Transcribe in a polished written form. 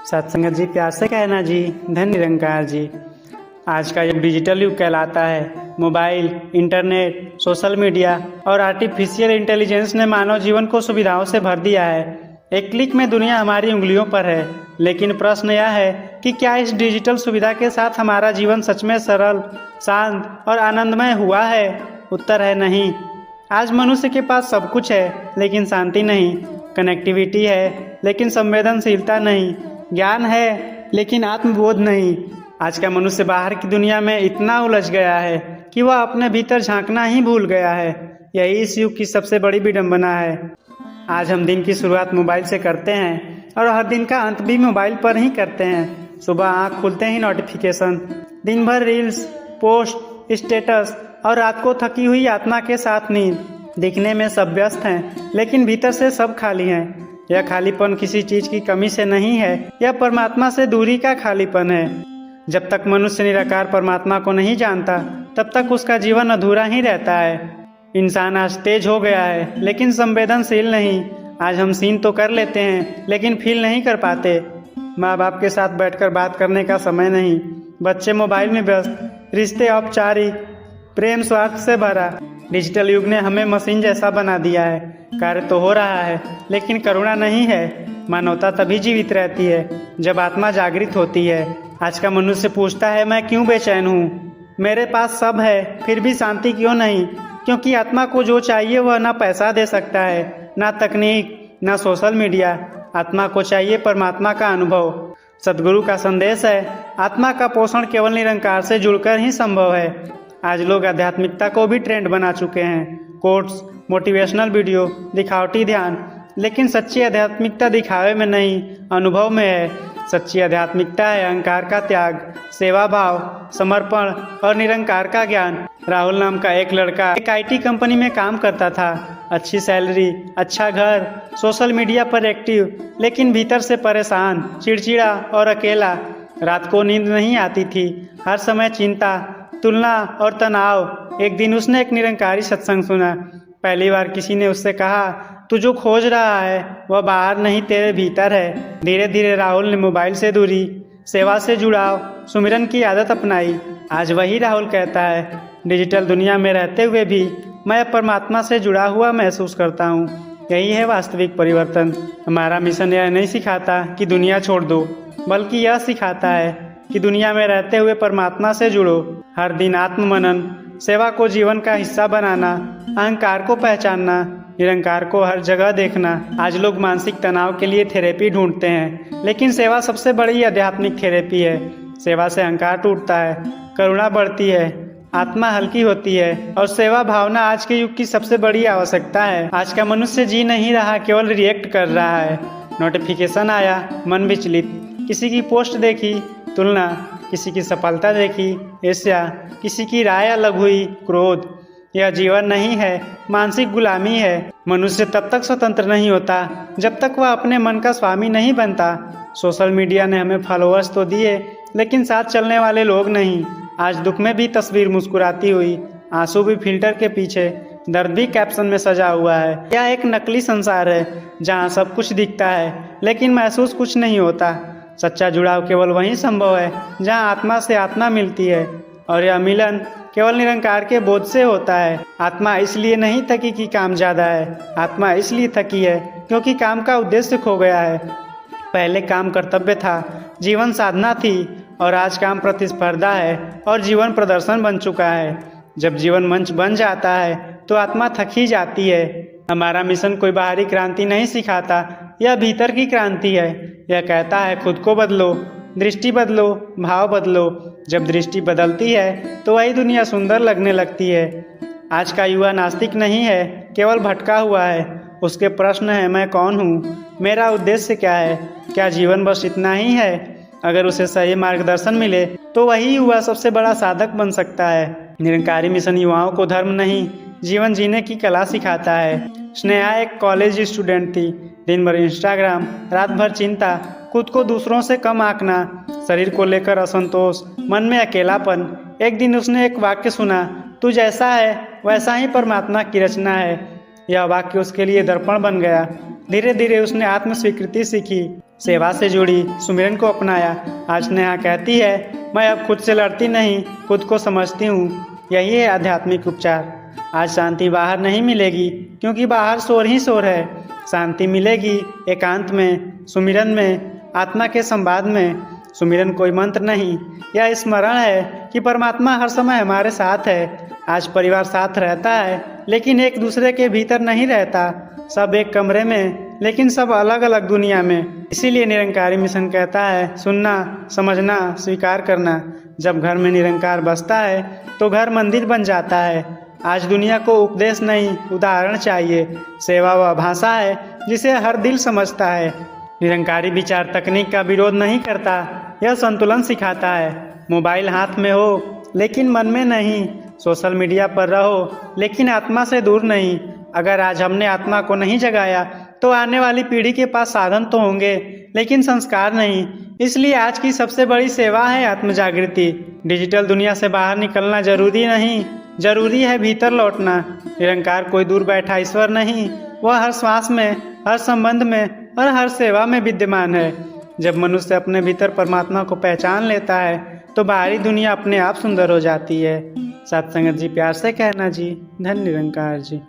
सत्संगत जी, प्यार से कहना जी, धन निरंकार जी। आज का युग डिजिटल युग कहलाता है। मोबाइल, इंटरनेट, सोशल मीडिया और आर्टिफिशियल इंटेलिजेंस ने मानव जीवन को सुविधाओं से भर दिया है। एक क्लिक में दुनिया हमारी उंगलियों पर है। लेकिन प्रश्न यह है कि क्या इस डिजिटल सुविधा के साथ हमारा जीवन सच में सरल, शांत और आनंदमय हुआ है? उत्तर है नहीं। आज मनुष्य के पास सब कुछ है लेकिन शांति नहीं, कनेक्टिविटी है लेकिन संवेदनशीलता नहीं, ज्ञान है लेकिन आत्मबोध नहीं। आज का मनुष्य बाहर की दुनिया में इतना उलझ गया है कि वह अपने भीतर झांकना ही भूल गया है। यही इस युग की सबसे बड़ी विडंबना है। आज हम दिन की शुरुआत मोबाइल से करते हैं और हर दिन का अंत भी मोबाइल पर ही करते हैं। सुबह आँख खुलते ही नोटिफिकेशन, दिन भर रील्स, पोस्ट, स्टेटस और रात को थकी हुई आत्मा के साथ नींद। दिखने में सब व्यस्त हैं लेकिन भीतर से सब खाली हैं। यह खालीपन किसी चीज की कमी से नहीं है, यह परमात्मा से दूरी का खालीपन है। जब तक मनुष्य निराकार परमात्मा को नहीं जानता तब तक उसका जीवन अधूरा ही रहता है। इंसान आज तेज हो गया है लेकिन संवेदनशील नहीं। आज हम सीन तो कर लेते हैं लेकिन फील नहीं कर पाते। माँ बाप के साथ बैठकर बात करने का समय नहीं, बच्चे मोबाइल में व्यस्त, रिश्ते औपचारिक, प्रेम स्वार्थ से भरा। डिजिटल युग ने हमें मशीन जैसा बना दिया है। कार्य तो हो रहा है लेकिन करुणा नहीं है। मानवता तभी जीवित रहती है जब आत्मा जागृत होती है। आज का मनुष्य पूछता है, मैं क्यों बेचैन हूँ? मेरे पास सब है फिर भी शांति क्यों नहीं? क्योंकि आत्मा को जो चाहिए वह ना पैसा दे सकता है, ना तकनीक, ना सोशल मीडिया। आत्मा को चाहिए परमात्मा का अनुभव। सदगुरु का संदेश है, आत्मा का पोषण केवल निरंकार से जुड़कर ही संभव है। आज लोग आध्यात्मिकता को भी ट्रेंड बना चुके हैं। कोट्स, मोटिवेशनल वीडियो, दिखावटी ध्यान। लेकिन सच्ची आध्यात्मिकता दिखावे में नहीं, अनुभव में है। सच्ची आध्यात्मिकता है अहंकार का त्याग, सेवा भाव, समर्पण और निरंकार का ज्ञान। राहुल नाम का एक लड़का एक IT कंपनी में काम करता था। अच्छी सैलरी, अच्छा घर, सोशल मीडिया पर एक्टिव, लेकिन भीतर से परेशान, चिड़चिड़ा और अकेला। रात को नींद नहीं आती थी, हर समय चिंता, तुलना और तनाव। एक दिन उसने एक निरंकारी सत्संग सुना। पहली बार किसी ने उससे कहा, तू जो खोज रहा है वह बाहर नहीं तेरे भीतर है। धीरे धीरे राहुल ने मोबाइल से दूरी, सेवा से जुड़ाव, सुमिरन की आदत अपनाई। आज वही राहुल कहता है, डिजिटल दुनिया में रहते हुए भी मैं परमात्मा से जुड़ा हुआ महसूस करता हूँ। यही है वास्तविक परिवर्तन। हमारा मिशन यह नहीं सिखाता कि दुनिया छोड़ दो, बल्कि यह सिखाता है कि दुनिया में रहते हुए परमात्मा से जुड़ो। हर दिन आत्ममनन, सेवा को जीवन का हिस्सा बनाना, अहंकार को पहचानना, निरंकार को हर जगह देखना। आज लोग मानसिक तनाव के लिए थेरेपी ढूंढते हैं, लेकिन सेवा सबसे बड़ी आध्यात्मिक थेरेपी है। सेवा से अहंकार टूटता है, करुणा बढ़ती है, आत्मा हल्की होती है और सेवा भावना आज के युग की सबसे बड़ी आवश्यकता है। आज का मनुष्य जी नहीं रहा, केवल रिएक्ट कर रहा है। नोटिफिकेशन आया, मन विचलित, किसी की पोस्ट देखी, तुलना, किसी की सफलता देखी, ईर्ष्या, किसी की राय अलग हुई, क्रोध। यह जीवन नहीं है, मानसिक गुलामी है। मनुष्य तब तक स्वतंत्र नहीं होता जब तक वह अपने मन का स्वामी नहीं बनता। सोशल मीडिया ने हमें फॉलोअर्स तो दिए लेकिन साथ चलने वाले लोग नहीं। आज दुख में भी तस्वीर मुस्कुराती हुई, आंसू भी फिल्टर के पीछे, दर्द भी कैप्शन में सजा हुआ है। यह एक नकली संसार है जहाँ सब कुछ दिखता है लेकिन महसूस कुछ नहीं होता। सच्चा जुड़ाव केवल वहीं संभव है जहाँ आत्मा से आत्मा मिलती है, और यह मिलन केवल निरंकार के बोध से होता है। आत्मा इसलिए नहीं थकी कि काम ज्यादा है, आत्मा इसलिए थकी है क्योंकि काम का उद्देश्य खो गया है। पहले काम कर्तव्य था, जीवन साधना थी, और आज काम प्रतिस्पर्धा है और जीवन प्रदर्शन बन चुका है। जब जीवन मंच बन जाता है तो आत्मा थक ही जाती है। हमारा मिशन कोई बाहरी क्रांति नहीं सिखाता, यह भीतर की क्रांति है। यह कहता है, खुद को बदलो, दृष्टि बदलो, भाव बदलो। जब दृष्टि बदलती है तो वही दुनिया सुंदर लगने लगती है। आज का युवा नास्तिक नहीं है, केवल भटका हुआ है। उसके प्रश्न है, मैं कौन हूँ, मेरा उद्देश्य क्या है, क्या जीवन बस इतना ही है? अगर उसे सही मार्गदर्शन मिले तो वही युवा सबसे बड़ा साधक बन सकता है। निरंकारी मिशन युवाओं को धर्म नहीं, जीवन जीने की कला सिखाता है। स्नेहा एक कॉलेज स्टूडेंट थी। दिन भर इंस्टाग्राम, रात भर चिंता, खुद को दूसरों से कम आंकना, शरीर को लेकर असंतोष, मन में अकेलापन। एक दिन उसने एक वाक्य सुना, तू जैसा है वैसा ही परमात्मा की रचना है। यह वाक्य उसके लिए दर्पण बन गया। धीरे धीरे उसने आत्म स्वीकृति सीखी, सेवा से जुड़ी सुमिरन को अपनाया। आज नेहा कहती है, मैं अब खुद से लड़ती नहीं, खुद को समझती हूँ। यही है आध्यात्मिक उपचार। आज शांति बाहर नहीं मिलेगी, क्योंकि बाहर शोर ही शोर है। शांति मिलेगी एकांत में, सुमिरन में, आत्मा के संवाद में। सुमिरन कोई मंत्र नहीं, यह स्मरण है कि परमात्मा हर समय हमारे साथ है। आज परिवार साथ रहता है, लेकिन एक दूसरे के भीतर नहीं रहता। सब एक कमरे में, लेकिन सब अलग अलग दुनिया में। इसीलिए निरंकारी मिशन कहता है, सुनना, समझना, स्वीकार करना। जब घर में निरंकार बसता है तो घर मंदिर बन जाता है। आज दुनिया को उपदेश नहीं, उदाहरण चाहिए। सेवा वह भाषा है जिसे हर दिल समझता है। निरंकारी विचार तकनीक का विरोध नहीं करता, यह संतुलन सिखाता है। मोबाइल हाथ में हो लेकिन मन में नहीं, सोशल मीडिया पर रहो लेकिन आत्मा से दूर नहीं। अगर आज हमने आत्मा को नहीं जगाया तो आने वाली पीढ़ी के पास साधन तो होंगे, लेकिन संस्कार नहीं। इसलिए आज की सबसे बड़ी सेवा है आत्म जागृति। डिजिटल दुनिया से बाहर निकलना जरूरी नहीं, जरूरी है भीतर लौटना। निरंकार कोई दूर बैठा ईश्वर नहीं, वह हर श्वास में, हर संबंध में और हर सेवा में विद्यमान है। जब मनुष्य अपने भीतर परमात्मा को पहचान लेता है तो बाहरी दुनिया अपने आप सुंदर हो जाती है। सत्संगत जी प्यार से कहना जी, धन्य निरंकार जी।